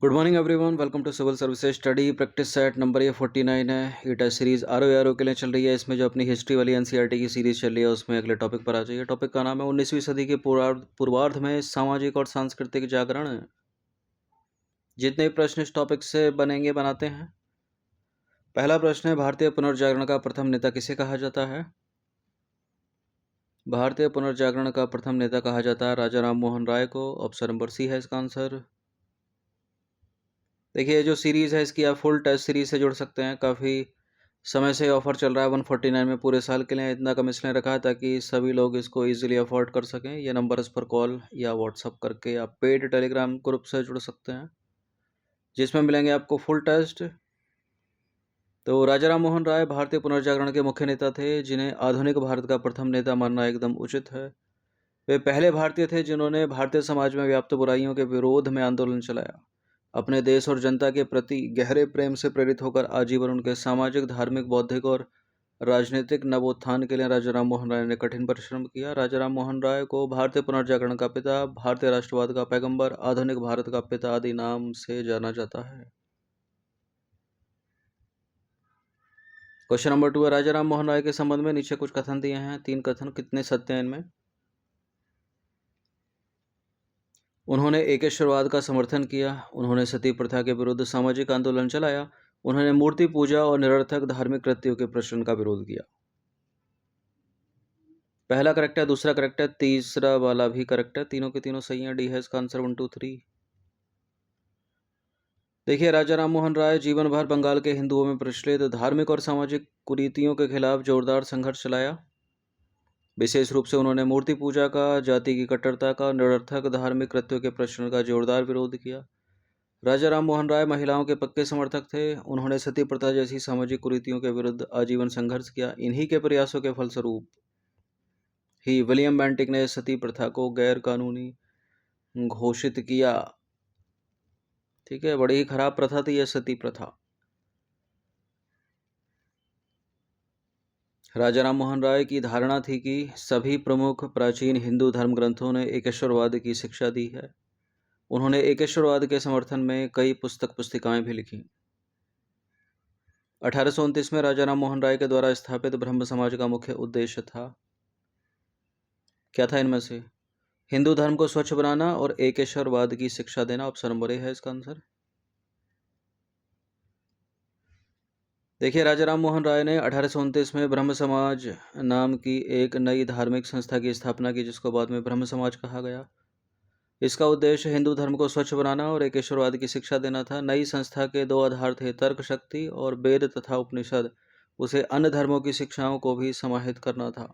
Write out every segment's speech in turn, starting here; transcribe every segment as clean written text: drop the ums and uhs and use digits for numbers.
Good morning everyone, welcome to civil services study practice set number ये 49 है। ये test series are के लिए चल रही है। इसमें जो अपनी हिस्ट्री वाली एनसीईआरटी की सीरीज चल रही है उसमें अगले टॉपिक पर आ जाइए। टॉपिक का नाम है 19वीं सदी के पूर्वार्ध में सामाजिक और सांस्कृतिक जागरण। जितने प्रश्न इस टॉपिक से बनेंगे बनाते हैं। पहला प्रश्न है, भारतीय पुनर्जागरण का प्रथम नेता किसे कहा जाता है? भारतीय पुनर्जागरण का प्रथम नेता कहा जाता है राजा राम मोहन राय को। ऑप्शन नंबर सी है इसका आंसर। देखिए, जो सीरीज़ है इसकी आप फुल टेस्ट सीरीज से जुड़ सकते हैं। काफ़ी समय से ऑफर चल रहा है 149 में पूरे साल के लिए। इतना कम इसलिए रखा है ताकि सभी लोग इसको इजीली अफोर्ड कर सकें। ये नंबर इस पर कॉल या व्हाट्सअप करके आप पेड टेलीग्राम ग्रुप से जुड़ सकते हैं, जिसमें मिलेंगे आपको फुल टेस्ट। तो राजा राम मोहन राय भारतीय पुनर्जागरण के मुख्य नेता थे, जिन्हें आधुनिक भारत का प्रथम नेता मानना एकदम उचित है। वे पहले भारतीय थे जिन्होंने भारतीय समाज में व्याप्त बुराइयों के विरोध में आंदोलन चलाया। अपने देश और जनता के प्रति गहरे प्रेम से प्रेरित होकर आजीवन उनके सामाजिक, धार्मिक, बौद्धिक और राजनीतिक नवोत्थान के लिए राजा राम मोहन राय ने कठिन परिश्रम किया। राजा राम मोहन राय को भारतीय पुनर्जागरण का पिता, भारतीय राष्ट्रवाद का पैगंबर, आधुनिक भारत का पिता आदि नाम से जाना जाता है। क्वेश्चन नंबर 2 है, राजा राम मोहन राय के संबंध में नीचे कुछ कथन दिए हैं। 3 कथन, कितने सत्य हैं इनमें? उन्होंने एकेश्वरवाद का समर्थन किया। उन्होंने सती प्रथा के विरुद्ध सामाजिक आंदोलन चलाया। उन्होंने मूर्ति पूजा और निरर्थक धार्मिक कृत्यों के प्रचलन का विरोध किया। पहला करेक्ट है, दूसरा करेक्ट है, तीसरा वाला भी करेक्ट है। तीनों के तीनों सही है। डी है इसका आंसर 1, 2, 3। देखिए, राजा राम मोहन राय जीवन भर बंगाल के हिंदुओं में प्रचलित धार्मिक और सामाजिक कुरीतियों के खिलाफ जोरदार संघर्ष चलाया। विशेष रूप से उन्होंने मूर्ति पूजा का, जाति की कट्टरता का, निरर्थक धार्मिक कृत्यों के प्रचलन का जोरदार विरोध किया। राजा राम मोहन राय महिलाओं के पक्के समर्थक थे। उन्होंने सती प्रथा जैसी सामाजिक कुरीतियों के विरुद्ध आजीवन संघर्ष किया। इन्हीं के प्रयासों के फलस्वरूप ही विलियम बेंटिक ने सती प्रथा को गैर कानूनी घोषित किया। ठीक है, बड़ी ही खराब प्रथा थी यह सती प्रथा। राजा राम मोहन राय की धारणा थी कि सभी प्रमुख प्राचीन हिंदू धर्म ग्रंथों ने एकेश्वरवाद की शिक्षा दी है। उन्होंने एकेश्वरवाद के समर्थन में कई पुस्तिकाएं भी लिखी। 1829 में राजा राम मोहन राय के द्वारा स्थापित ब्रह्म समाज का मुख्य उद्देश्य था, क्या था इनमें से? हिंदू धर्म को स्वच्छ बनाना और एकेश्वरवाद की शिक्षा देना। ऑप्शन नंबर ए है इसका आंसर। देखिए, राजा राम मोहन राय ने 1829 में ब्रह्म समाज नाम की एक नई धार्मिक संस्था की स्थापना की, जिसको बाद में ब्रह्म समाज कहा गया। इसका उद्देश्य हिंदू धर्म को स्वच्छ बनाना और एकेश्वरवाद की शिक्षा देना था। नई संस्था के 2 आधार थे, तर्क शक्ति और वेद तथा उपनिषद। उसे अन्य धर्मों की शिक्षाओं को भी समाहित करना था।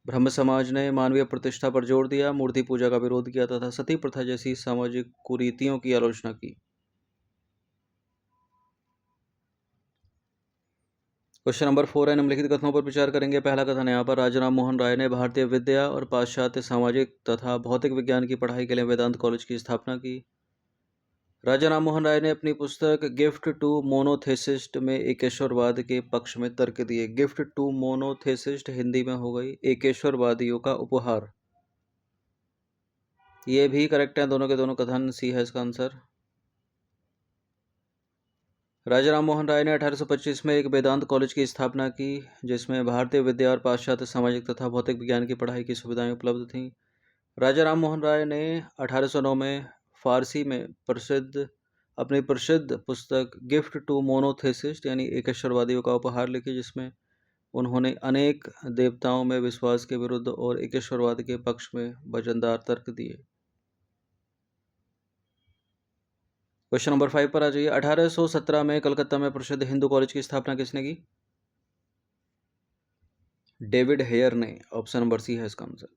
ब्रह्म समाज ने मानवीय प्रतिष्ठा पर जोर दिया, मूर्ति पूजा का विरोध किया तथा सती प्रथा जैसी सामाजिक कुरीतियों की आलोचना की। क्वेश्चन नंबर 4 है, निम्नलिखित कथनों पर विचार करेंगे। पहला कथन यहाँ पर, राजा राम मोहन राय ने भारतीय विद्या और पाश्चात्य सामाजिक तथा भौतिक विज्ञान की पढ़ाई के लिए वेदांत कॉलेज की स्थापना की। राजा राम मोहन राय ने अपनी पुस्तक गिफ्ट टू मोनोथेसिस्ट में एकेश्वरवाद के पक्ष में तर्क दिए। गिफ्ट टू मोनोथेसिस्ट हिंदी में हो गई एकेश्वरवादियों का उपहार। ये भी करेक्ट है, दोनों के दोनों कथन। सी है इसका आंसर। राजा राम मोहन राय ने 1825 में एक वेदांत कॉलेज की स्थापना की, जिसमें भारतीय विद्या और पाश्चात्य सामाजिक तथा भौतिक विज्ञान की पढ़ाई की सुविधाएं उपलब्ध थीं। राजा राम मोहन राय ने 1809 में फारसी में अपनी प्रसिद्ध पुस्तक गिफ्ट टू मोनोथेसिस्ट यानी एकेश्वरवादियों का उपहार लिखी, जिसमें उन्होंने अनेक देवताओं में विश्वास के विरुद्ध और एकेश्वरवाद के पक्ष में वजनदार तर्क दिए। क्वेश्चन नंबर 5 पर आ जाइए। 1817 में कलकत्ता में प्रसिद्ध हिंदू कॉलेज की स्थापना किसने की? डेविड हेयर ने। ऑप्शन नंबर सी है इसका आंसर।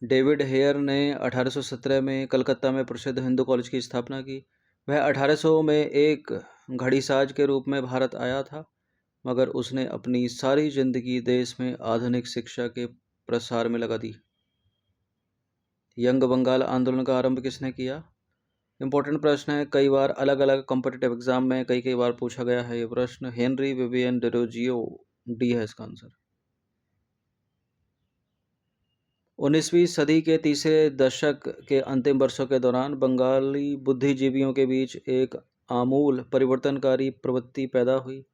डेविड हेयर ने 1817 में कलकत्ता में प्रसिद्ध हिंदू कॉलेज की स्थापना की। वह 1800 में एक घड़ीसाज के रूप में भारत आया था, मगर उसने अपनी सारी जिंदगी देश में आधुनिक शिक्षा के प्रसार में लगा दी। यंग बंगाल आंदोलन का आरंभ किसने किया? इंपॉर्टेंट प्रश्न है, कई बार अलग अलग कॉम्पिटिटिव एग्जाम में कई बार पूछा गया है ये प्रश्न। Henry Vivian Derozio. डी है इसका आंसर। 19वीं सदी के तीसरे दशक के अंतिम वर्षों के दौरान बंगाली बुद्धिजीवियों के बीच एक आमूल परिवर्तनकारी प्रवृत्ति पैदा हुई।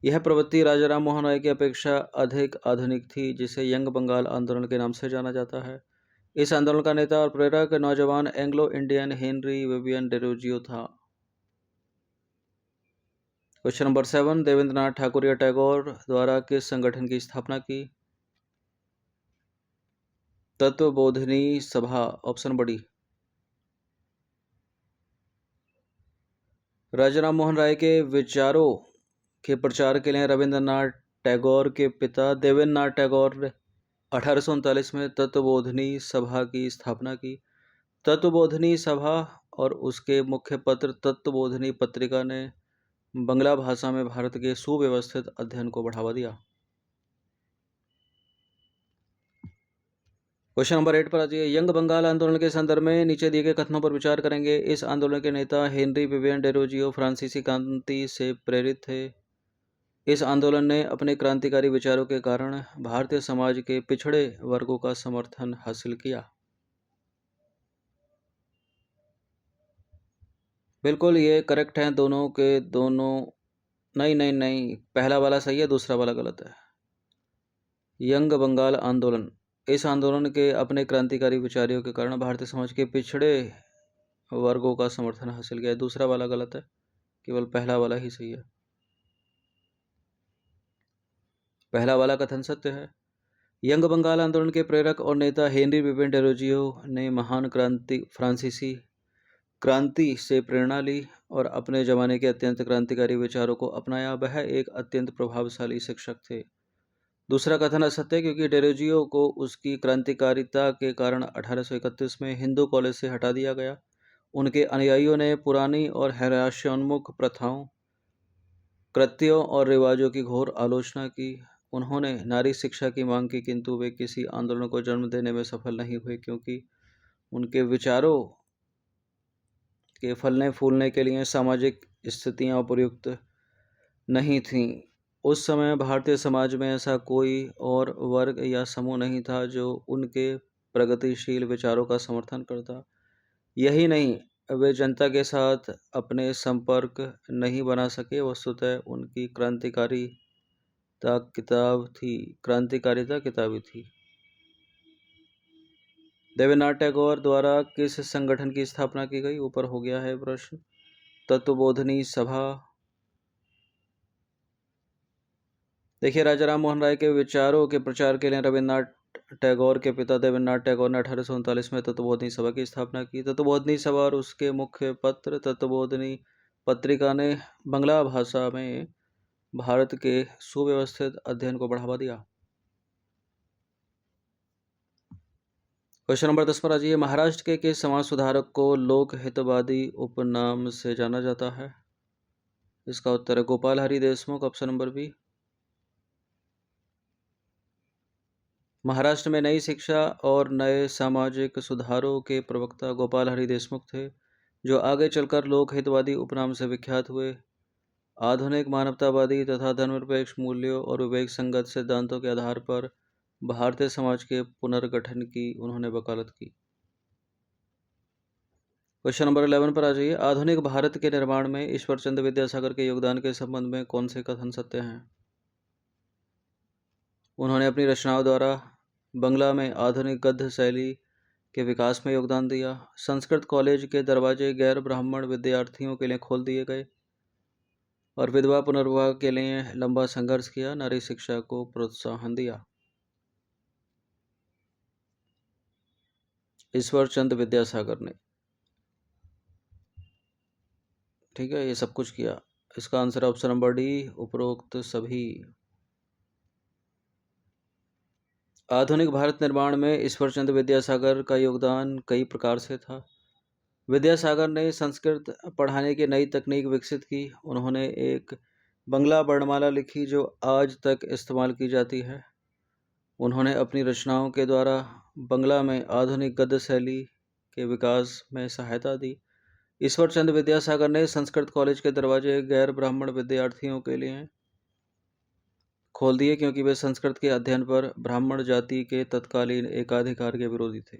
यह प्रवृत्ति राजा राम मोहन राय की अपेक्षा अधिक आधुनिक थी, जिसे यंग बंगाल आंदोलन के नाम से जाना जाता है। इस आंदोलन का नेता और प्रेरक नौजवान Anglo Indian Henry Vivian Derozio था। क्वेश्चन नंबर 7, देवेंद्रनाथ ठाकुर या टैगोर द्वारा किस संगठन की स्थापना की? तत्वबोधिनी सभा, ऑप्शन बड़ी। राजा राम मोहन राय के विचारों के प्रचार के लिए रविंद्रनाथ टैगोर के पिता देवेंद्रनाथ टैगोर ने 1839 में तत्वबोधिनी सभा की स्थापना की। तत्वबोधिनी सभा और उसके मुख्य पत्र तत्वबोधिनी पत्रिका ने बंगला भाषा में भारत के सुव्यवस्थित अध्ययन को बढ़ावा दिया। क्वेश्चन नंबर 8 पर आ जाइए। यंग बंगाल आंदोलन के संदर्भ में नीचे दिए गए कथनों पर विचार करेंगे। इस आंदोलन के नेता हेनरी विवियन डेरोजियो फ्रांसीसी क्रांति से प्रेरित थे। इस आंदोलन ने अपने क्रांतिकारी विचारों के कारण भारतीय समाज के पिछड़े वर्गों का समर्थन हासिल किया। बिल्कुल ये करेक्ट है, दोनों के दोनों। नहीं, पहला वाला सही है, दूसरा वाला गलत है। यंग बंगाल आंदोलन, इस आंदोलन के अपने क्रांतिकारी विचारों के कारण भारतीय समाज के पिछड़े वर्गों का समर्थन हासिल किया। दूसरा वाला गलत है, केवल पहला वाला ही सही है। पहला वाला कथन सत्य है। यंग बंगाल आंदोलन के प्रेरक और नेता हेनरी विवियन डेरोजियो ने महान फ्रांसीसी क्रांति से प्रेरणा ली और अपने जमाने के अत्यंत क्रांतिकारी विचारों को अपनाया। वह एक अत्यंत प्रभावशाली शिक्षक थे। दूसरा कथन असत्य है, क्योंकि डेरोजियो को उसकी क्रांतिकारिता के कारण 1831 में हिंदू कॉलेज से हटा दिया गया। उनके अनुयायियों ने पुरानी और हैरास्योन्मुख प्रथाओं, कृत्यों और रिवाजों की घोर आलोचना की। उन्होंने नारी शिक्षा की मांग की, किंतु वे किसी आंदोलन को जन्म देने में सफल नहीं हुए, क्योंकि उनके विचारों के फलने फूलने के लिए सामाजिक स्थितियां उपयुक्त नहीं थीं। उस समय भारतीय समाज में ऐसा कोई और वर्ग या समूह नहीं था जो उनके प्रगतिशील विचारों का समर्थन करता। यही नहीं, वे जनता के साथ अपने संपर्क नहीं बना सके। वस्तुतः उनकी क्रांतिकारिता किताबी थी। देवेंद्रनाथ टैगोर द्वारा किस संगठन की स्थापना की गई? ऊपर हो गया है प्रश्न। तत्वबोधिनी सभा। देखिए, राजा राम मोहन राय के विचारों के प्रचार के लिए रविन्द्रनाथ टैगोर के पिता देवेंद्रनाथ टैगोर ने 1839 में तत्वबोधिनी सभा की स्थापना की। तत्वबोधिनी सभा और उसके मुख्य पत्र तत्वबोधिनी पत्रिका ने बंगला भाषा में भारत के सुव्यवस्थित अध्ययन को बढ़ावा दिया। क्वेश्चन नंबर 10 पर आ जाइए। महाराष्ट्र के किस समाज सुधारक को लोक हितवादी उपनाम से जाना जाता है? इसका उत्तर है Gopal Hari Deshmukh, option number B. Maharashtra में नई शिक्षा और नए सामाजिक सुधारों के प्रवक्ता गोपाल हरि देशमुख थे, जो आगे चलकर लोक हितवादी उपनाम से विख्यात हुए। आधुनिक मानवतावादी तथा धर्मनिरपेक्ष मूल्यों और विवेक संगत सिद्धांतों के आधार पर भारतीय समाज के पुनर्गठन की उन्होंने वकालत की। क्वेश्चन नंबर 11 पर आ जाइए। आधुनिक भारत के निर्माण में ईश्वरचंद्र विद्यासागर के योगदान के संबंध में कौन से कथन सत्य हैं? उन्होंने अपनी रचनाओं द्वारा बंगला में आधुनिक गद्य शैली के विकास में योगदान दिया। संस्कृत कॉलेज के दरवाजे गैर ब्राह्मण विद्यार्थियों के लिए खोल दिए गए और विधवा पुनर्विवाह के लिए लंबा संघर्ष किया। नारी शिक्षा को प्रोत्साहन दिया। ईश्वरचंद्र विद्यासागर ने, ठीक है, ये सब कुछ किया। इसका आंसर ऑप्शन नंबर डी, उपरोक्त सभी। आधुनिक भारत निर्माण में ईश्वरचंद्र विद्यासागर का योगदान कई प्रकार से था। विद्यासागर ने संस्कृत पढ़ाने की नई तकनीक विकसित की। उन्होंने एक बंगला वर्णमाला लिखी जो आज तक इस्तेमाल की जाती है। उन्होंने अपनी रचनाओं के द्वारा बंगला में आधुनिक गद्य शैली के विकास में सहायता दी। ईश्वरचंद्र विद्यासागर ने संस्कृत कॉलेज के दरवाजे गैर ब्राह्मण विद्यार्थियों के लिए खोल दिए क्योंकि वे संस्कृत के अध्ययन पर ब्राह्मण जाति के तत्कालीन एकाधिकार के विरोधी थे।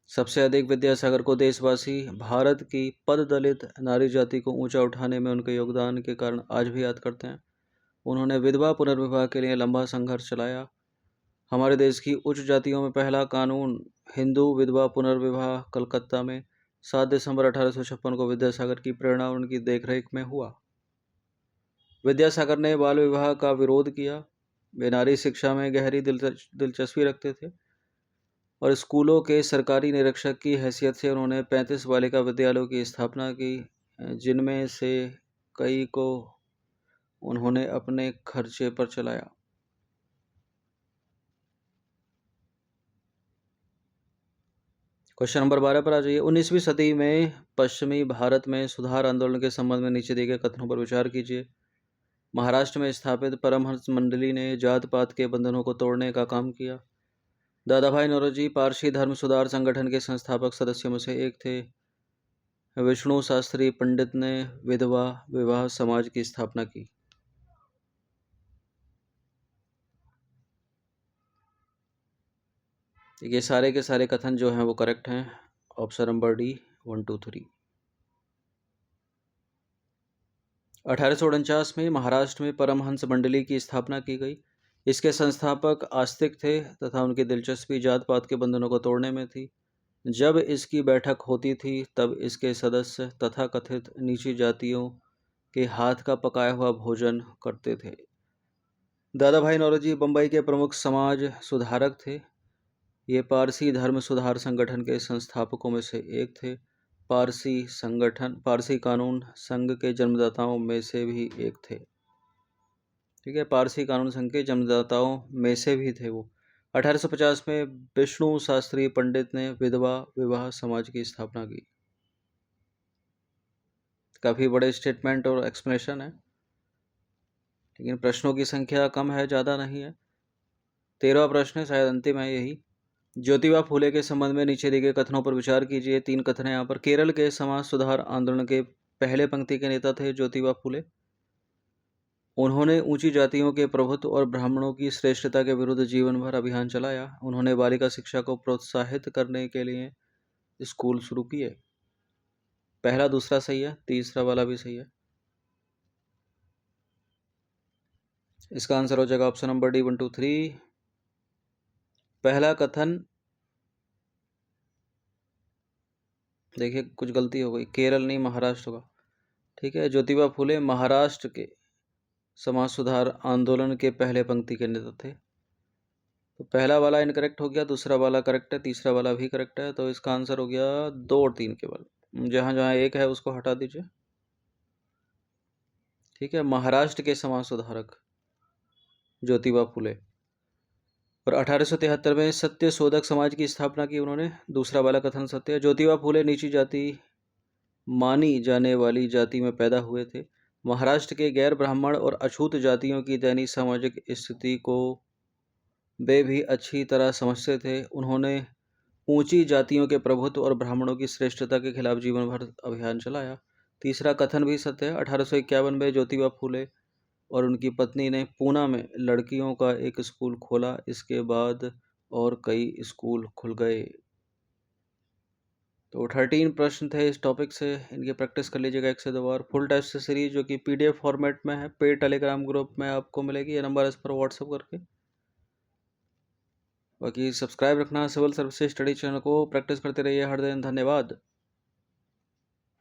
सबसे अधिक विद्यासागर को देशवासी भारत की पद दलित नारी जाति को ऊंचा उठाने में उनके योगदान के कारण आज भी याद करते हैं। उन्होंने विधवा पुनर्विवाह के लिए लंबा संघर्ष चलाया। हमारे देश की उच्च जातियों में पहला कानून हिंदू विधवा पुनर्विवाह कलकत्ता में 7 दिसंबर 1856 को विद्यासागर की प्रेरणा और उनकी देखरेख में हुआ। विद्यासागर ने बाल विवाह का विरोध किया। वे नारी शिक्षा में गहरी दिलचस्पी रखते थे और स्कूलों के सरकारी निरीक्षक की हैसियत से उन्होंने 35 बालिका विद्यालयों की स्थापना की, जिनमें से कई को उन्होंने अपने खर्चे पर चलाया। क्वेश्चन नंबर 12 पर आ जाइए। 19वीं सदी में पश्चिमी भारत में सुधार आंदोलन के संबंध में नीचे दिए गए कथनों पर विचार कीजिए। महाराष्ट्र में स्थापित परमहंस मंडली ने जात पात के बंधनों को तोड़ने का काम किया। दादाभाई नौरोजी पारसी धर्म सुधार संगठन के संस्थापक सदस्यों में से एक थे। विष्णु शास्त्री पंडित ने विधवा विवाह समाज की स्थापना की। ये सारे के सारे कथन जो हैं वो करेक्ट हैं। Option number D 1, 2, 3। 1849 में महाराष्ट्र में परमहंस मंडली की स्थापना की गई। इसके संस्थापक आस्तिक थे तथा उनकी दिलचस्पी जात पात के बंधनों को तोड़ने में थी। जब इसकी बैठक होती थी तब इसके सदस्य तथाकथित नीची जातियों के हाथ का पकाया हुआ भोजन करते थे। दादाभाई नौरोजी बम्बई के प्रमुख समाज सुधारक थे। ये पारसी धर्म सुधार संगठन के संस्थापकों में से एक थे। पारसी कानून संघ के जन्मदाताओं में से भी एक थे। ठीक है, पारसी कानून संघ के जन्मदाताओं में से भी थे वो। 1850 में विष्णु शास्त्री पंडित ने विधवा विवाह समाज की स्थापना की। काफी बड़े स्टेटमेंट और एक्सप्लेनेशन है, लेकिन प्रश्नों की संख्या कम है, ज़्यादा नहीं है। 13वां प्रश्न है, शायद अंतिम है यही। ज्योतिबा फूले के संबंध में नीचे दिए गए कथनों पर विचार कीजिए। 3 कथन है यहाँ पर। केरल के समाज सुधार आंदोलन के पहले पंक्ति के नेता थे ज्योतिबा फूले। उन्होंने ऊंची जातियों के प्रभुत्व और ब्राह्मणों की श्रेष्ठता के विरुद्ध जीवन भर अभियान चलाया। उन्होंने बालिका शिक्षा को प्रोत्साहित करने के लिए स्कूल शुरू किए। पहला दूसरा सही है, तीसरा वाला भी सही है। इसका आंसर हो जाएगा ऑप्शन नंबर डी 1, 2, 3। पहला कथन देखिए कुछ गलती हो गई, केरल नहीं महाराष्ट्र का। ठीक है, ज्योतिबा फूले महाराष्ट्र के समाज सुधार आंदोलन के पहले पंक्ति के नेता थे। तो पहला वाला इनकरेक्ट हो गया, दूसरा वाला करेक्ट है, तीसरा वाला भी करेक्ट है। तो इसका आंसर हो गया 2 और 3 केवल। जहाँ जहाँ एक है उसको हटा दीजिए। ठीक है, महाराष्ट्र के समाज सुधारक ज्योतिबा फूले। और 1873 में सत्य शोधक समाज की स्थापना की उन्होंने। दूसरा वाला कथन सत्य है। ज्योतिबा फूले नीची जाति मानी जाने वाली जाति में पैदा हुए थे। महाराष्ट्र के गैर ब्राह्मण और अछूत जातियों की दैनिक सामाजिक स्थिति को वे भी अच्छी तरह समझते थे। उन्होंने ऊंची जातियों के प्रभुत्व और ब्राह्मणों की श्रेष्ठता के खिलाफ जीवन भर अभियान चलाया। तीसरा कथन भी सत्य है। 1851 में ज्योतिबा फूले और उनकी पत्नी ने पूना में लड़कियों का एक स्कूल खोला। इसके बाद और कई स्कूल खुल गए। तो 13 प्रश्न थे इस टॉपिक से, इनकी प्रैक्टिस कर लीजिएगा 1 से 2 बार। फुल टेस्ट सीरीज जो कि PDF फॉर्मेट में है, पेड टेलीग्राम ग्रुप में आपको मिलेगी। ये नंबर इस पर व्हाट्सअप करके। बाकी सब्सक्राइब रखना सिविल सर्विसेज स्टडी चैनल को। प्रैक्टिस करते रहिए हर दिन। धन्यवाद।